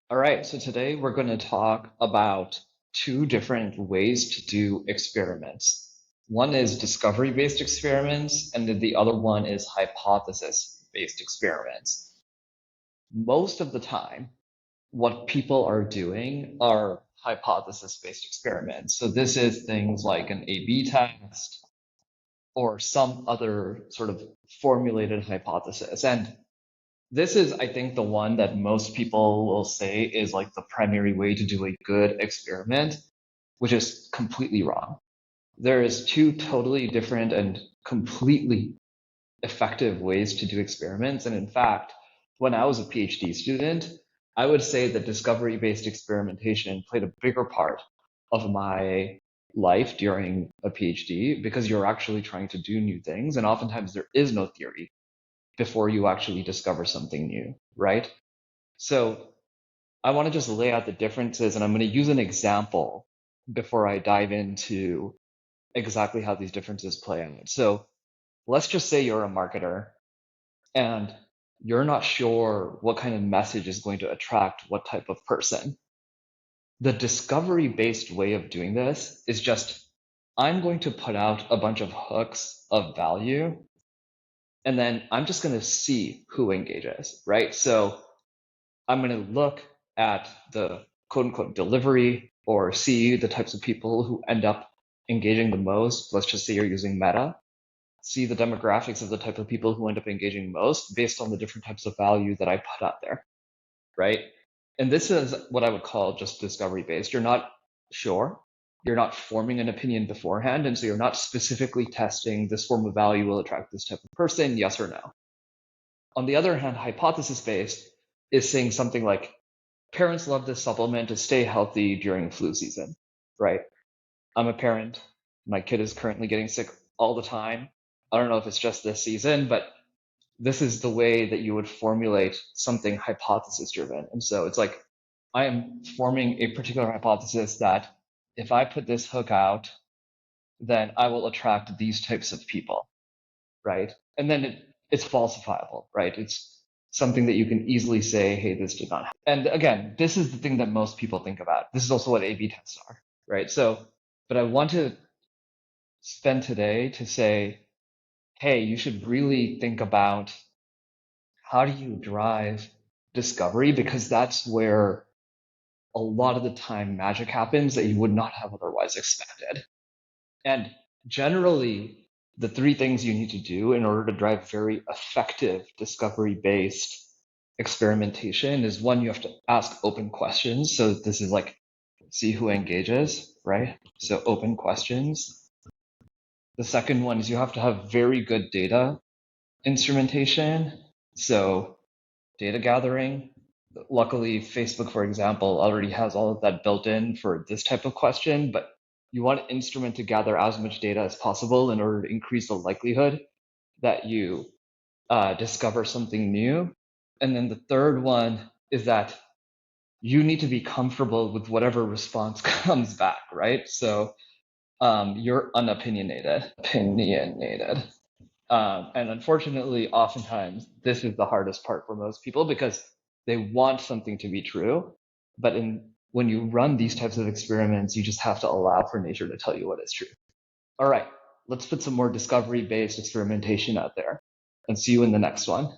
All right, so today we're going to talk about two different ways to do experiments. One is discovery-based experiments, and then the other one is hypothesis-based experiments. Most of the time, what people are doing are hypothesis-based experiments. So this is things like an A/B test or some other sort of formulated hypothesis. And this is, I think, the one that most people will say is like the primary way to do a good experiment, which is completely wrong. There is two totally different and completely effective ways to do experiments. And in fact, when I was a PhD student, I would say that discovery-based experimentation played a bigger part of my life during a PhD because you're actually trying to do new things. And oftentimes there is no theory before you actually discover something new, right? So I want to just lay out the differences, and I'm going to use an example before I dive into exactly how these differences play out. So let's just say you're a marketer and you're not sure what kind of message is going to attract what type of person. The discovery-based way of doing this is just, I'm going to put out a bunch of hooks of value, and then I'm just going to see who engages, right? So I'm going to look at the quote unquote delivery or see the types of people who end up engaging the most. Let's just say you're using Meta. See the demographics of the type of people who end up engaging most based on the different types of value that I put out there, right? And this is what I would call just discovery based. You're not sure. You're not forming an opinion beforehand. And so you're not specifically testing this form of value will attract this type of person, yes or no. On the other hand, hypothesis based is saying something like, parents love this supplement to stay healthy during flu season, right? I'm a parent. My kid is currently getting sick all the time. I don't know if it's just this season, but this is the way that you would formulate something hypothesis driven. And so it's like, I am forming a particular hypothesis that if I put this hook out, then I will attract these types of people, right? And then it's falsifiable, right? It's something that you can easily say, hey, this did not happen. And again, this is the thing that most people think about. This is also what A/B tests are, right? So, but I want to spend today to say, hey, you should really think about how do you drive discovery, because that's where a lot of the time magic happens that you would not have otherwise expected. And generally, the three things you need to do in order to drive very effective discovery-based experimentation is, one, you have to ask open questions. So this is like, see who engages, right? So open questions. The second one is you have to have very good data instrumentation. So data gathering. Luckily, Facebook, for example, already has all of that built in for this type of question, but you want an instrument to gather as much data as possible in order to increase the likelihood that you discover something new. And then the third one is that you need to be comfortable with whatever response comes back, right? So you're unopinionated, opinionated. And unfortunately, oftentimes, this is the hardest part for most people because they want something to be true. But when you run these types of experiments, you just have to allow for nature to tell you what is true. All right, let's put some more discovery-based experimentation out there and see you in the next one.